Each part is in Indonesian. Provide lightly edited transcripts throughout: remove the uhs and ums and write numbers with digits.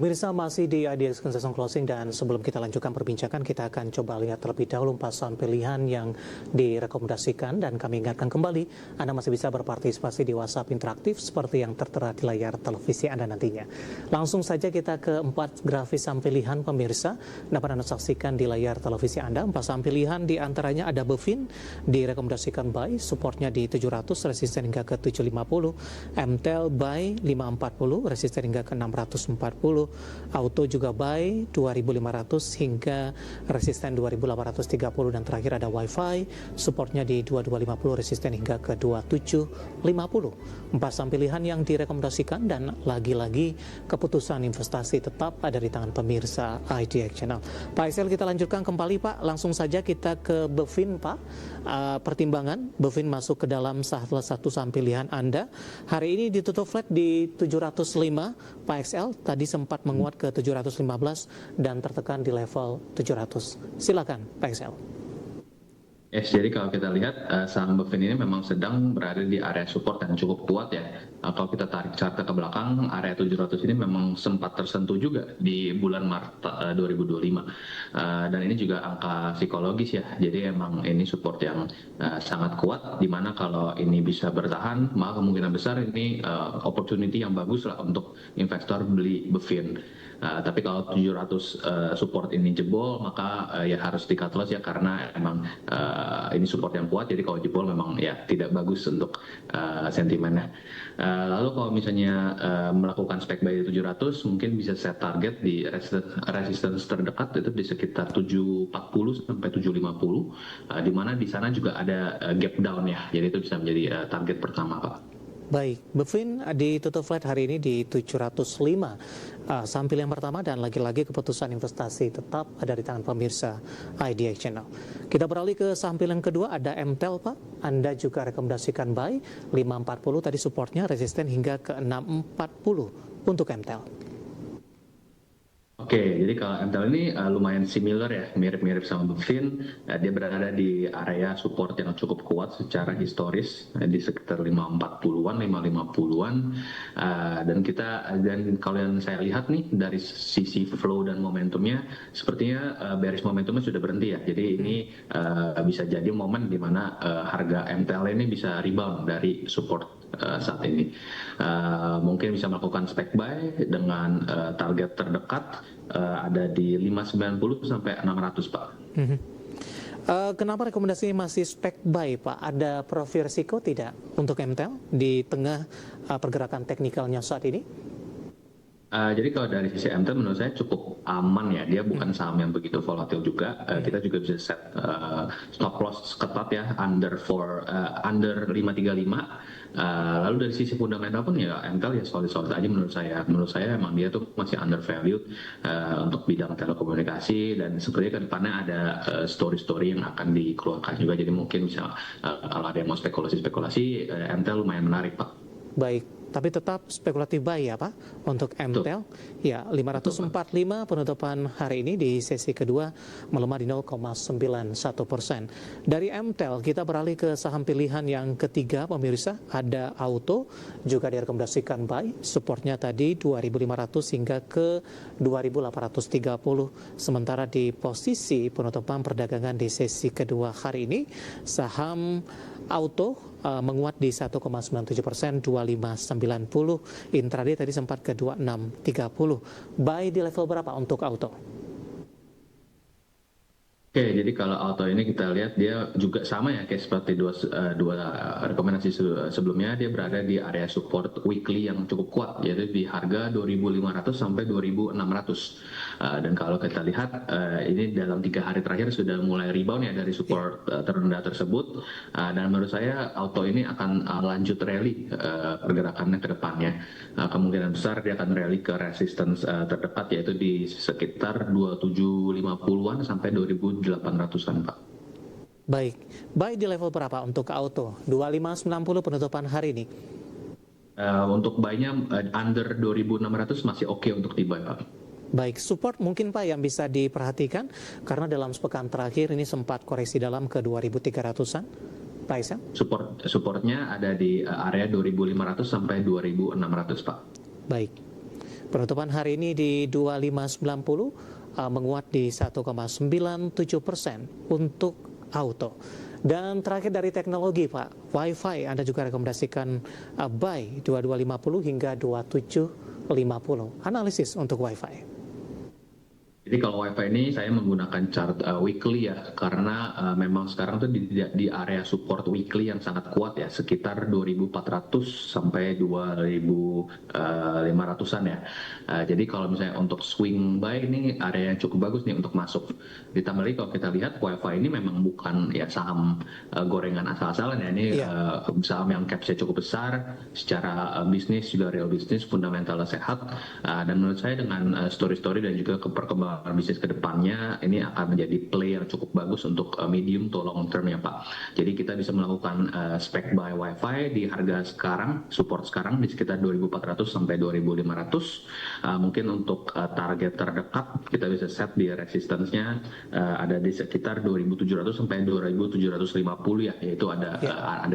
Pemirsa, masih di IDX Concession Closing, dan sebelum kita lanjutkan perbincangan, kita akan coba lihat terlebih dahulu 4 saham pilihan yang direkomendasikan, dan kami ingatkan kembali Anda masih bisa berpartisipasi di WhatsApp interaktif seperti yang tertera di layar televisi Anda nantinya. Langsung saja kita ke 4 grafis saham pilihan pemirsa dapat Anda saksikan di layar televisi Anda. 4 saham pilihan diantaranya ada Bevin, direkomendasikan buy, supportnya di 700, resisten hingga ke 750, MTEL buy 540, resisten hingga ke 640, Auto juga buy 2.500 hingga resisten 2.830, dan terakhir ada Wi-Fi, supportnya di 2250, resisten hingga ke 2750. 4 saham pilihan yang direkomendasikan, dan lagi-lagi keputusan investasi tetap ada di tangan pemirsa IDX Channel. Pak Excel, kita lanjutkan kembali Pak, langsung saja kita ke Bevin Pak. Pertimbangan Bevin masuk ke dalam salah satu saham pilihan Anda. Hari ini ditutup flat di 705 Pak Excel, tadi sempat menguat ke 715 dan tertekan di level 700. Silakan Pak Excel. Yes, jadi kalau kita lihat saham Bevin ini memang sedang berada di area support yang cukup kuat ya. Kalau kita tarik chart ke belakang, area 700 ini memang sempat tersentuh juga di bulan Maret 2025. Dan ini juga angka psikologis ya. Jadi emang ini support yang sangat kuat, dimana kalau ini bisa bertahan, maka kemungkinan besar ini opportunity yang bagus lah untuk investor beli Bevin. Tapi kalau 700 support ini jebol, maka ya harus di cut loss ya, karena emang ini support yang kuat, jadi kalau jebol memang ya tidak bagus untuk sentimennya. Lalu kalau misalnya melakukan spek buy di 700, mungkin bisa set target di resistance terdekat itu di sekitar 740 sampai 750, di mana di sana juga ada gap down ya, jadi itu bisa menjadi target pertama Pak. Baik, Bevin ditutup flat hari ini di 705. Saham pilihan pertama, dan lagi-lagi keputusan investasi tetap ada di tangan pemirsa IDX Channel. Kita beralih ke saham pilihan kedua, ada MTEL Pak. Anda juga rekomendasikan buy 540, tadi supportnya resisten hingga ke 640 untuk MTEL. Oke, jadi kalau MTEL ini lumayan similar ya, mirip-mirip sama Bevin. Dia berada di area support yang cukup kuat secara historis, di sekitar 540-an, 550-an. Dan kalau yang saya lihat nih dari sisi flow dan momentumnya, sepertinya bearish momentumnya sudah berhenti ya. Jadi ini bisa jadi momen di mana harga MTEL ini bisa rebound dari support saat ini. Mungkin bisa melakukan spek buy dengan target terdekat ada di 590 sampai 600 Pak. Kenapa rekomendasinya masih spek buy Pak? Ada profil risiko tidak untuk MTEL di tengah pergerakan teknikalnya saat ini? Jadi kalau dari sisi MTEL menurut saya cukup aman ya, dia bukan saham yang begitu volatil juga. Kita juga bisa set stop loss ketat ya, under 535. Lalu dari sisi fundamental pun ya MTEL ya solid-solid aja menurut saya. Menurut saya emang dia tuh masih undervalued untuk bidang telekomunikasi, dan sepertinya ke depannya ada story-story yang akan dikeluarkan juga. Jadi mungkin bisa kalau ada yang mau spekulasi MTEL lumayan menarik Pak. Baik, tapi tetap spekulatif buy ya Pak untuk MTEL. Ya, 545 penutupan hari ini di sesi kedua melemah di 0,91%. Dari MTEL kita beralih ke saham pilihan yang ketiga pemirsa, ada Auto, juga direkomendasikan buy, supportnya tadi 2.500 hingga ke 2.830. Sementara di posisi penutupan perdagangan di sesi kedua hari ini, saham Auto menguat di 1,97%, 2590. Intraday tadi sempat ke 2630. Buy di level berapa untuk Auto? Oke, jadi kalau Auto ini kita lihat dia juga sama ya, kayak seperti dua rekomendasi sebelumnya, dia berada di area support weekly yang cukup kuat, yaitu di harga 2.500 sampai 2.600. Dan kalau kita lihat ini dalam 3 hari terakhir sudah mulai rebound ya dari support terendah tersebut. Dan menurut saya Auto ini akan lanjut rally pergerakannya ke depannya. Kemungkinan besar dia akan rally ke resistance terdekat, yaitu di sekitar 2750-an sampai 2.800-an Pak. Baik, buy di level berapa untuk Auto? 2590 penutupan hari ini. Untuk buy-nya under 2.600 masih oke untuk di-buy Pak. Baik, support mungkin Pak yang bisa diperhatikan, karena dalam sepekan terakhir ini sempat koreksi dalam ke 2.300-an. Pak Isa? Supportnya ada di area 2.500 sampai 2.600 Pak. Baik. Penutupan hari ini di 2590 menguat di 1,97% untuk auto. Dan terakhir dari teknologi Pak, Wi-Fi Anda juga rekomendasikan buy 2250 hingga 2750. Analisis untuk Wi-Fi. Jadi kalau WiFi ini saya menggunakan chart weekly ya, karena memang sekarang tuh di area support weekly yang sangat kuat ya, sekitar 2400 sampai 2500-an ya. Jadi kalau misalnya untuk swing buy ini area yang cukup bagus nih untuk masuk. Ditambah lagi kalau kita lihat WiFi ini memang bukan ya saham gorengan asal-asalan ya, ini saham yang capsnya cukup besar, secara bisnis juga real bisnis, fundamentalnya sehat, dan menurut saya dengan story-story dan juga perkembangan bisnis ke depannya ini akan menjadi play yang cukup bagus untuk medium to long term ya Pak. Jadi kita bisa melakukan spec buy Wi-Fi di harga sekarang, support sekarang di sekitar 2400 sampai 2500. Mungkin untuk target terdekat kita bisa set di resistance-nya ada di sekitar 2700 sampai 2750 ya, yaitu ada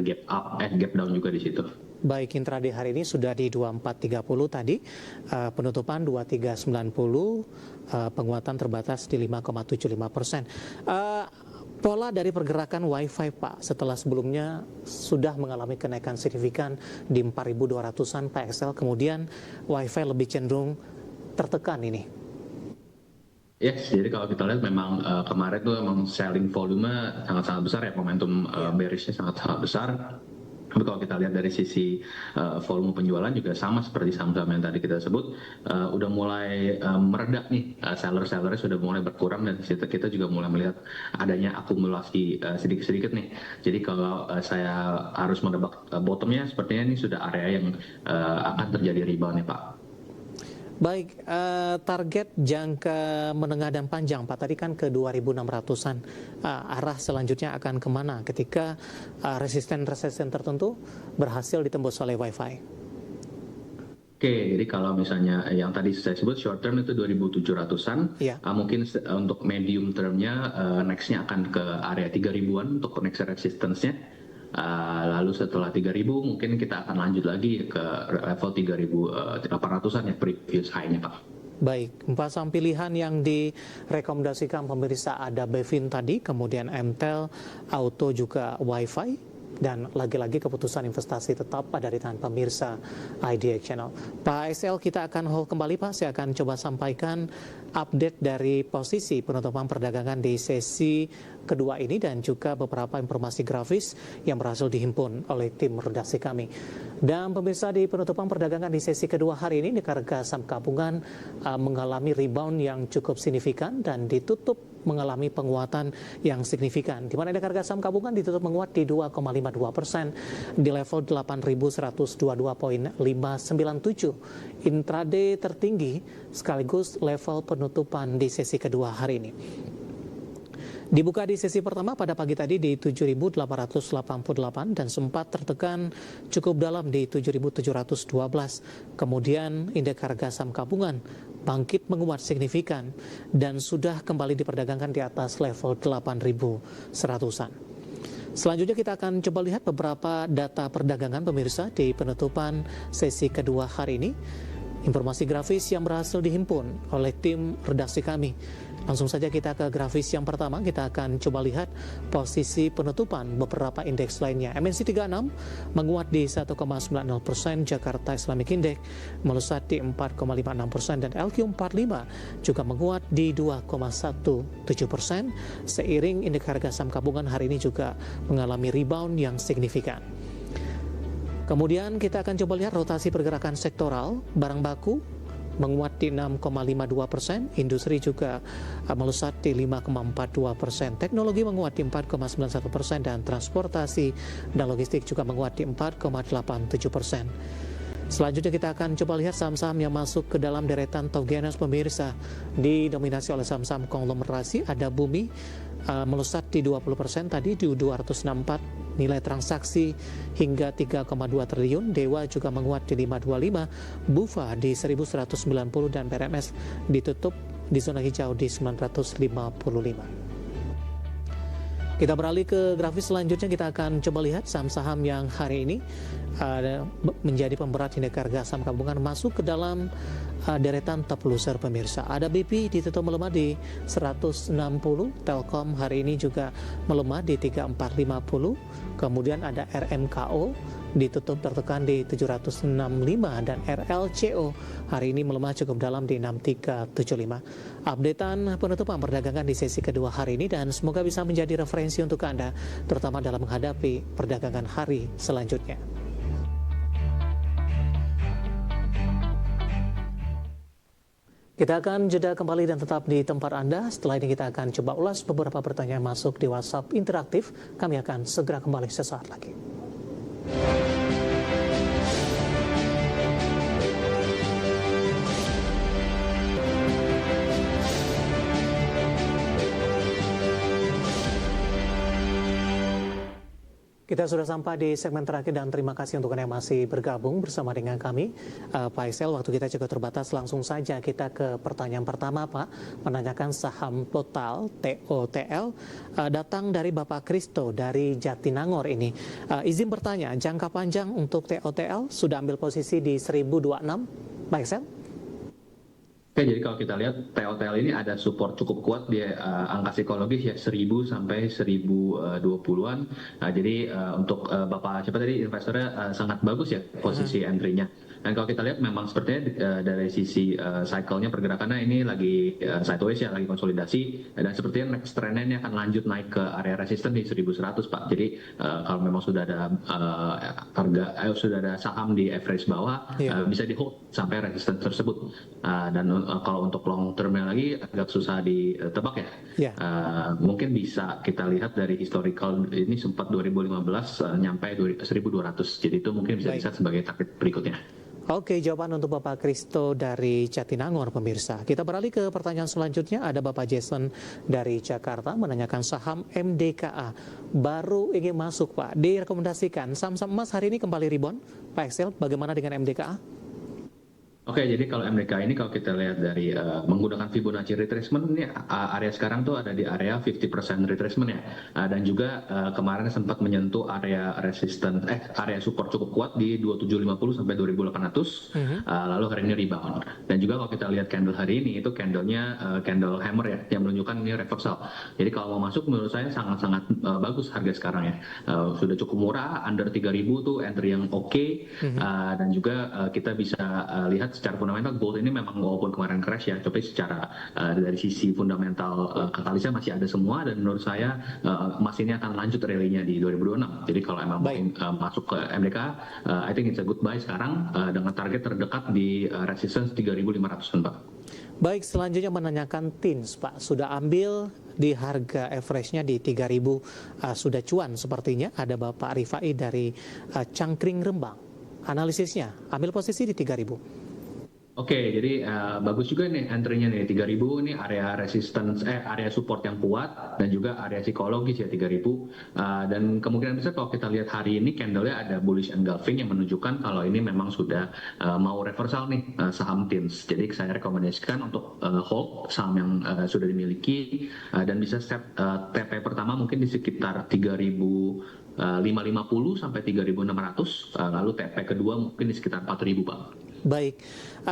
gap up gap down juga di situ. Baik, intraday hari ini sudah di 2430 tadi, penutupan 2390, penguatan terbatas di 5,75%. Pola dari pergerakan Wi-Fi Pak, setelah sebelumnya sudah mengalami kenaikan signifikan di 4.200-an PXL, kemudian Wi-Fi lebih cenderung tertekan ini. Yes, jadi kalau kita lihat memang kemarin tuh memang selling volume sangat-sangat besar ya, momentum bearishnya sangat-sangat besar. Tapi kalau kita lihat dari sisi volume penjualan juga sama seperti saham-saham yang tadi kita sebut, udah mulai meredak nih, seller-sellernya sudah mulai berkurang, dan kita juga mulai melihat adanya akumulasi sedikit-sedikit nih. Jadi kalau saya harus menebak bottomnya, sepertinya ini sudah area yang akan terjadi rebound nih Pak. Baik, target jangka menengah dan panjang Pak, tadi kan ke 2600-an, arah selanjutnya akan kemana ketika resisten tertentu berhasil ditembus oleh Wi-Fi? Oke, jadi kalau misalnya yang tadi saya sebut short term itu 2700-an, mungkin untuk medium termnya nextnya akan ke area 3000-an untuk next resistance-nya. Lalu setelah 3000 mungkin kita akan lanjut lagi ke level 3800-an ya, previous high-nya Pak. Baik, 4 saham pilihan yang direkomendasikan pemirsa ada Bevin tadi, kemudian MTEL, Auto, juga Wi-Fi. Dan lagi-lagi keputusan investasi tetap pada di tangan pemirsa IDX Channel. Pak SL, kita akan hold kembali Pak. Saya akan coba sampaikan update dari posisi penutupan perdagangan di sesi kedua ini dan juga beberapa informasi grafis yang berhasil dihimpun oleh tim redaksi kami. Dan pemirsa, di penutupan perdagangan di sesi kedua hari ini, harga saham gabungan mengalami rebound yang cukup signifikan dan ditutup mengalami penguatan yang signifikan, di mana harga saham gabungan ditutup menguat di 2,52% di level 8.122.597, intraday tertinggi sekaligus level penutupan di sesi kedua hari ini. Dibuka di sesi pertama pada pagi tadi di 7.888 dan sempat tertekan cukup dalam di 7.712. Kemudian indeks harga saham gabungan bangkit menguat signifikan dan sudah kembali diperdagangkan di atas level 8.100-an. Selanjutnya kita akan coba lihat beberapa data perdagangan pemirsa di penutupan sesi kedua hari ini. Informasi grafis yang berhasil dihimpun oleh tim redaksi kami. Langsung saja kita ke grafis yang pertama. Kita akan coba lihat posisi penutupan beberapa indeks lainnya. MNC 36 menguat di 1,90%, Jakarta Islamic Index melesat di 4,56%, dan LQ45 juga menguat di 2,17%. Seiring indeks harga saham gabungan hari ini juga mengalami rebound yang signifikan. Kemudian kita akan coba lihat rotasi pergerakan sektoral. Barang baku menguat di 6,52%, industri juga melesat di 5,42%, teknologi menguat di 4,91%, dan transportasi dan logistik juga menguat di 4,87%. Selanjutnya kita akan coba lihat saham-saham yang masuk ke dalam deretan top gainers pemirsa, didominasi oleh saham-saham konglomerasi. Ada Bumi melesat di 20% tadi di 264, nilai transaksi hingga 3,2 triliun. Dewa juga menguat di 525, Bufa di 1190, dan PRMS ditutup di zona hijau di 955. Kita beralih ke grafis selanjutnya, kita akan coba lihat saham-saham yang hari ini menjadi pemberat indeks harga saham gabungan masuk ke dalam deretan top loser pemirsa. Ada BP ditutup melemah di 160, Telkom hari ini juga melemah di 3450, kemudian ada RMKO ditutup tertekan di 765 dan RLCO hari ini melemah cukup dalam di 6375. Updatean penutupan perdagangan di sesi kedua hari ini dan semoga bisa menjadi referensi untuk Anda terutama dalam menghadapi perdagangan hari selanjutnya. Kita akan jeda kembali dan tetap di tempat Anda. Setelah ini kita akan coba ulas beberapa pertanyaan masuk di WhatsApp interaktif. Kami akan segera kembali sesaat lagi. Kita sudah sampai di segmen terakhir dan terima kasih untuk Anda yang masih bergabung bersama dengan kami. Pak Isel, waktu kita cukup terbatas, langsung saja kita ke pertanyaan pertama, Pak. Menanyakan saham Total, TOTL, datang dari Bapak Kristo dari Jatinangor ini. Izin bertanya, jangka panjang untuk TOTL sudah ambil posisi di 1026, Pak Isel? Oke, jadi kalau kita lihat TOTL ini ada support cukup kuat di angka psikologis ya 1000 sampai 1020-an. Jadi untuk Bapak siapa tadi investornya sangat bagus ya posisi entry-nya. Dan kalau kita lihat memang sepertinya dari sisi cycle-nya pergerakannya ini lagi sideways ya, lagi konsolidasi dan sepertinya next trend-nya ini akan lanjut naik ke area resisten di 1100, Pak. Jadi kalau memang sudah ada sudah ada saham di average bawah bisa di hold sampai resisten tersebut. Dan kalau untuk long termnya lagi agak susah ditebak ya. Mungkin bisa kita lihat dari historical ini sempat 2015 nyampe 1200. Jadi itu mungkin bisa dilihat sebagai target berikutnya. Oke, jawaban untuk Bapak Kristo dari Jatinangor, pemirsa. Kita beralih ke pertanyaan selanjutnya. Ada Bapak Jason dari Jakarta menanyakan saham MDKA. Baru ingin masuk, Pak. Direkomendasikan saham-saham emas hari ini kembali rebound. Pak Excel, bagaimana dengan MDKA? Oke, jadi kalau MDK ini kalau kita lihat dari menggunakan Fibonacci retracement ini area sekarang tuh ada di area 50% retracement ya. Dan juga kemarin sempat menyentuh area area support cukup kuat di 2750 sampai 2800. Lalu hari ini rebound. Dan juga kalau kita lihat candle hari ini itu candlenya candle hammer ya yang menunjukkan ini reversal. Jadi kalau mau masuk menurut saya sangat-sangat bagus harga sekarang ya. Sudah cukup murah, under 3000 tuh entry yang oke. Dan juga kita bisa lihat secara fundamental gold ini memang walaupun kemarin crash ya, tapi secara dari sisi fundamental katalisnya masih ada semua dan menurut saya emas ini akan lanjut rally-nya di 2026. Jadi kalau emang mau masuk ke MDK, I think it's a good buy sekarang dengan target terdekat di resistance 3.500-an, Pak. Baik, selanjutnya menanyakan TINS, Pak. Sudah ambil di harga average-nya di 3.000, sudah cuan sepertinya. Ada Bapak Rifai dari Cangkring Rembang. Analisisnya, ambil posisi di 3.000. Oke, jadi bagus juga nih entry-nya nih 3000 ini area resistance area support yang kuat dan juga area psikologis ya 3000 dan kemungkinan besar kalau kita lihat hari ini candle-nya ada bullish engulfing yang menunjukkan kalau ini memang sudah mau reversal nih saham TINS. Jadi saya rekomendasikan untuk hold saham yang sudah dimiliki dan bisa set TP pertama mungkin di sekitar 550 sampai 3.600, lalu TP kedua mungkin di sekitar 4.000, Pak. Baik,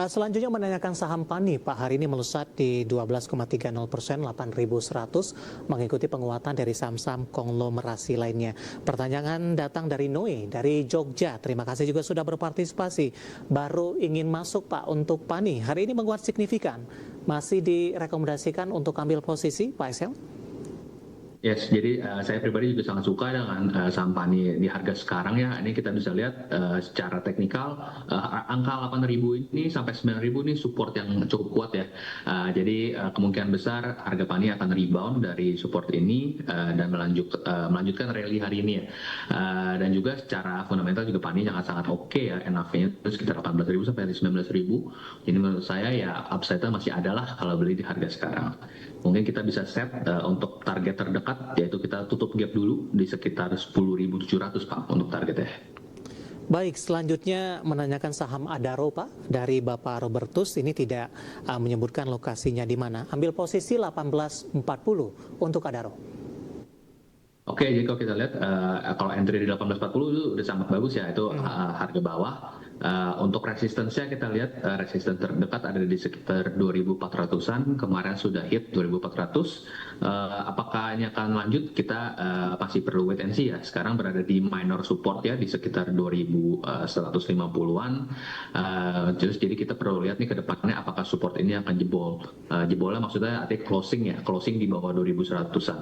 selanjutnya menanyakan saham PANI, Pak. Hari ini melesat di 12,30%, 8.100, mengikuti penguatan dari saham-saham konglomerasi lainnya. Pertanyaan datang dari Noe, dari Jogja. Terima kasih juga sudah berpartisipasi. Baru ingin masuk, Pak, untuk PANI. Hari ini menguat signifikan. Masih direkomendasikan untuk ambil posisi, Pak Excel? Yes, jadi saya pribadi juga sangat suka dengan saham PANI di harga sekarang ya. Ini kita bisa lihat secara teknikal angka 8.000 ini sampai 9.000 ini support yang cukup kuat ya. Jadi kemungkinan besar harga PANI akan rebound dari support ini dan melanjutkan rally hari ini ya. Dan juga secara fundamental juga PANI sangat oke ya. NAV-nya itu sekitar 18.000 sampai 19.000. Jadi menurut saya ya upside-nya masih ada lah kalau beli di harga sekarang. Mungkin kita bisa set untuk target terdekat yaitu kita tutup gap dulu di sekitar 10.700, Pak, untuk targetnya. Baik, selanjutnya menanyakan saham Adaro, Pak, dari Bapak Robertus. Ini tidak menyebutkan lokasinya di mana. Ambil posisi 18.40 untuk Adaro. Oke, jadi kalau kita lihat kalau entry di 1840 itu udah sangat bagus ya, itu harga bawah. Untuk resistance-nya kita lihat resistance terdekat ada di sekitar 2400-an, kemarin sudah hit 2400. Apakah ini akan lanjut? Kita masih perlu wait and see ya. Sekarang berada di minor support ya di sekitar 2150-an. Terus jadi kita perlu lihat nih ke depannya apakah support ini akan jebol. Jebolnya maksudnya artinya closing ya, closing di bawah 2100-an.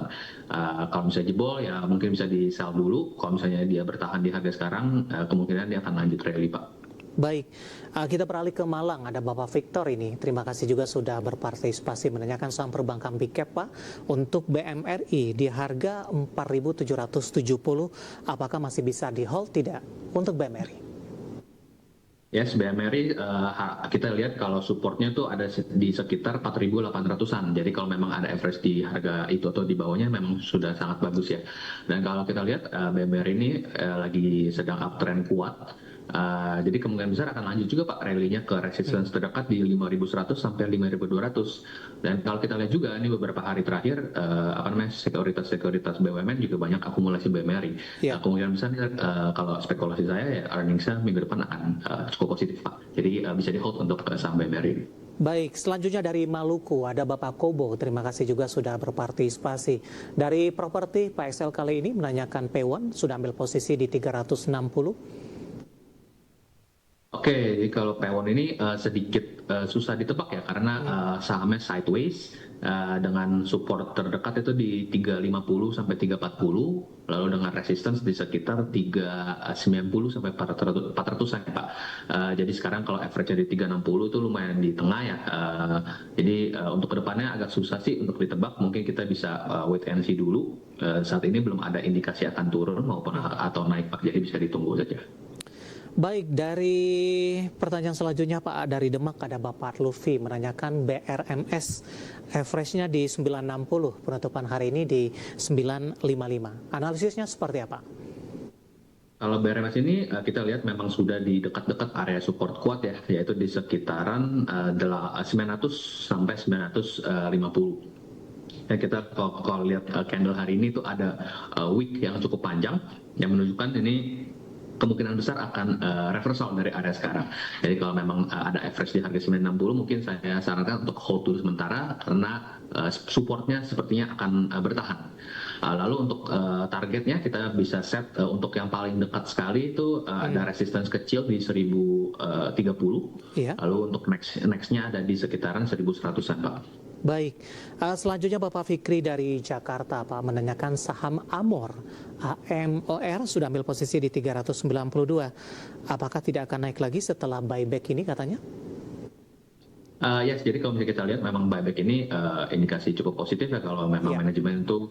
Kalau misalnya jebol ya mungkin bisa di sell dulu. Kalau misalnya dia bertahan di harga sekarang, kemungkinan dia akan lanjut rally Pak. Baik, kita beralih ke Malang. Ada Bapak Victor ini. Terima kasih juga sudah berpartisipasi menanyakan saham perbankan big cap Pak. Untuk BMRI di harga 4.770, apakah masih bisa di hold tidak untuk BMRI? Yes, BMRI kita lihat kalau supportnya tuh ada di sekitar 4.800-an. Jadi kalau memang ada average di harga itu atau di bawahnya memang sudah sangat bagus ya. Dan kalau kita lihat BMRI ini lagi sedang uptrend kuat. Jadi kemungkinan besar akan lanjut juga Pak rally-nya ke resistance terdekat di 5.100 sampai 5.200. Dan kalau kita lihat juga ini beberapa hari terakhir sekuritas BUMN juga banyak akumulasi BMRI. Ya. Kemungkinan besar kalau spekulasi saya ya earnings-nya minggu depan akan cukup positif Pak. Jadi bisa di hold untuk saham BMRI. Baik, selanjutnya dari Maluku ada Bapak Kobo. Terima kasih juga sudah berpartisipasi. Dari properti Pak Excel kali ini menanyakan P1 sudah ambil posisi di 360. Oke, jadi kalau Pewon ini sedikit susah ditebak ya karena sahamnya sideways dengan support terdekat itu di 350 sampai 340, lalu dengan resistance di sekitar 390 sampai 400-an ya Pak. Jadi sekarang kalau average di 360 itu lumayan di tengah ya. Jadi untuk kedepannya agak susah sih untuk ditebak. Mungkin kita bisa wait and see dulu. Saat ini belum ada indikasi akan turun maupun atau naik Pak. Jadi bisa ditunggu saja. Baik, dari pertanyaan selanjutnya Pak, dari Demak ada Bapak Luffy menanyakan BRMS average-nya di 960, penutupan hari ini di 955. Analisisnya seperti apa? Kalau BRMS ini kita lihat memang sudah di dekat-dekat area support kuat ya, yaitu di sekitaran 900 sampai 950. Dan kita kalau lihat candle hari ini itu ada wick yang cukup panjang yang menunjukkan ini kemungkinan besar akan reversal dari area sekarang. Jadi kalau memang ada average di harga 960, mungkin saya sarankan untuk hold dulu sementara karena supportnya sepertinya akan bertahan. Lalu untuk targetnya kita bisa set untuk yang paling dekat sekali itu ada resistance kecil di 1030. Iya. Lalu untuk nextnya ada di sekitaran 1100-an Pak. Baik, selanjutnya Bapak Fikri dari Jakarta Pak menanyakan saham Amor. AMOR sudah ambil posisi di 392. Apakah tidak akan naik lagi setelah buyback ini katanya? Yes, jadi kalau misalnya kita lihat memang buyback ini indikasi cukup positif ya kalau memang manajemen itu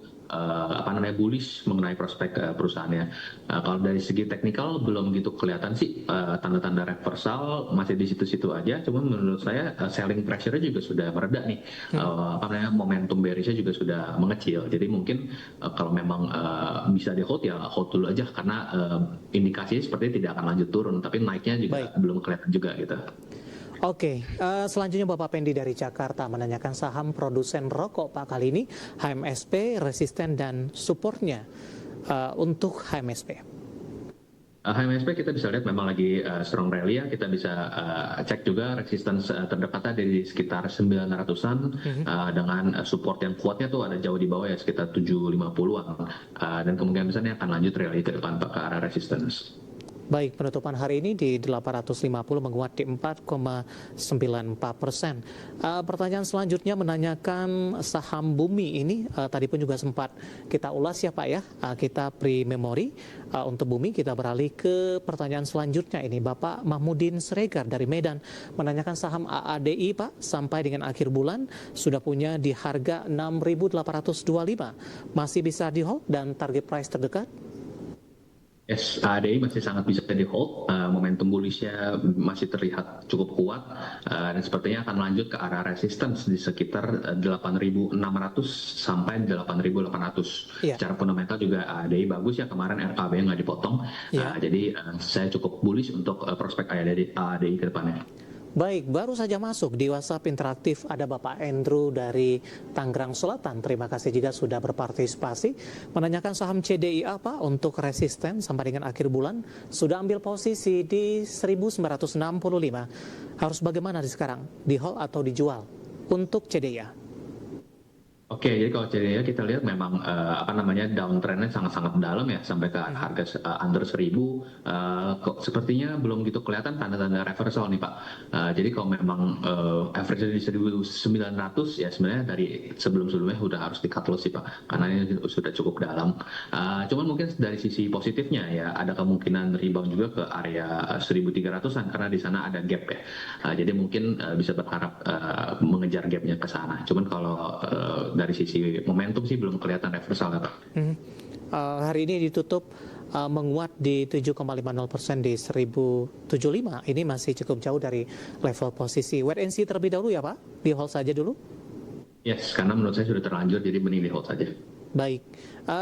bullish mengenai prospek perusahaannya. Kalau dari segi teknikal belum gitu kelihatan sih tanda-tanda reversal masih di situ-situ aja. Cuma menurut saya selling pressure-nya juga sudah mereda nih. Momentum bearish-nya juga sudah mengecil. Jadi mungkin kalau memang bisa di hold ya hold dulu aja karena indikasinya sepertinya tidak akan lanjut turun. Tapi naiknya juga belum kelihatan juga gitu. Oke, selanjutnya Bapak Pendi dari Jakarta menanyakan saham produsen rokok Pak kali ini HMSP, resisten dan supportnya untuk HMSP. HMSP kita bisa lihat memang lagi strong rally ya, kita bisa cek juga resistance terdekatnya di sekitar 900-an dengan support yang kuatnya tuh ada jauh di bawah ya sekitar 750-an dan kemungkinan besarnya akan lanjut rally ke depan ke arah resistance. Baik, penutupan hari ini di 850 menguat di 4,94%. Pertanyaan selanjutnya menanyakan saham Bumi ini tadi pun juga sempat kita ulas ya Pak ya. Kita pre-memory untuk Bumi. Kita beralih ke pertanyaan selanjutnya ini. Bapak Mahmudin Sregar dari Medan menanyakan saham AADI Pak sampai dengan akhir bulan sudah punya di harga 6.825. Masih bisa di hold dan target price terdekat? Yes, ADI masih sangat bisa di hold, momentum bullish-nya masih terlihat cukup kuat dan sepertinya akan lanjut ke arah resistance di sekitar 8.600 sampai 8.800. Secara fundamental juga ADI bagus ya, kemarin RKB nggak dipotong, jadi saya cukup bullish untuk prospek ADI ke depannya. Baik, baru saja masuk di WhatsApp interaktif ada Bapak Andrew dari Tangerang Selatan. Terima kasih juga sudah berpartisipasi. Menanyakan saham CDIA Pak untuk resisten sampai dengan akhir bulan. Sudah ambil posisi di 1965. Harus bagaimana di sekarang? Di hold atau dijual? Untuk CDIA. Oke, jadi kalau CDI kita lihat memang downtrendnya sangat-sangat dalam ya sampai ke harga under 1000. Kok sepertinya belum gitu kelihatan tanda-tanda reversal nih Pak. Jadi kalau memang average di 1900 ya sebenarnya dari sebelum-sebelumnya udah harus di cut loss sih Pak, karena ini sudah cukup dalam. Cuman mungkin dari sisi positifnya ya ada kemungkinan rebound juga ke area 1300-an karena di sana ada gap ya. Jadi mungkin bisa berharap mengejar gapnya ke sana. Cuman kalau dari sisi momentum sih belum kelihatan reversal ya Pak. Hari ini ditutup menguat di 7,50% di 1075. Ini masih cukup jauh dari level posisi. Wait and see terlebih dahulu ya Pak? Di hold saja dulu? Yes, karena menurut saya sudah terlanjur jadi mending di hold saja. Baik,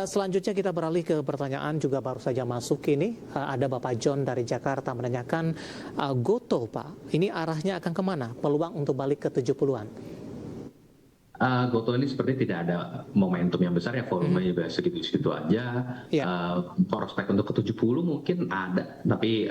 selanjutnya kita beralih ke pertanyaan juga baru saja masuk ini. Ada Bapak John dari Jakarta menanyakan Goto Pak, ini arahnya akan kemana? Peluang untuk balik ke 70-an? Goto ini seperti tidak ada momentum yang besar ya, volumenya juga segitu-segitu aja. Prospek untuk ke 70 mungkin ada, tapi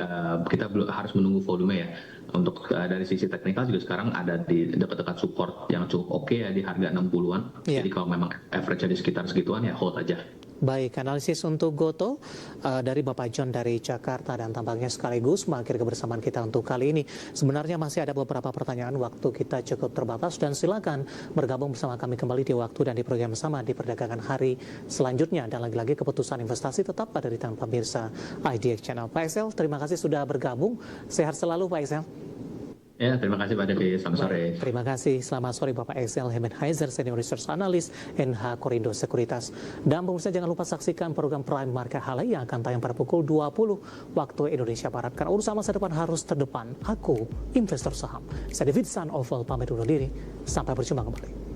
kita harus menunggu volume ya. Untuk dari sisi teknikal juga sekarang ada di dekat-dekat support yang cukup oke ya di harga 60-an. Jadi kalau memang average di sekitar segituan ya hold aja. Baik, analisis untuk Goto dari Bapak John dari Jakarta, dan tampaknya sekaligus mengakhiri kebersamaan kita untuk kali ini. Sebenarnya masih ada beberapa pertanyaan, waktu kita cukup terbatas, dan silakan bergabung bersama kami kembali di waktu dan di program sama di perdagangan hari selanjutnya. Dan lagi-lagi keputusan investasi tetap ada di tangan pemirsa IDX Channel. Pak Excel, terima kasih sudah bergabung. Sehat selalu Pak Excel. Ya, terima kasih Pak Devi. Selamat sore. Terima kasih. Selamat sore Bapak Excel Hemenheiser, Senior Research Analyst NH Korindo Sekuritas. Dan pemirsa jangan lupa saksikan program Prime Market Halal yang akan tayang pada pukul 20 waktu Indonesia Barat. Karena urusan masa depan harus terdepan. Aku, investor saham. Saya David San Oval, pamit undur diri. Sampai berjumpa kembali.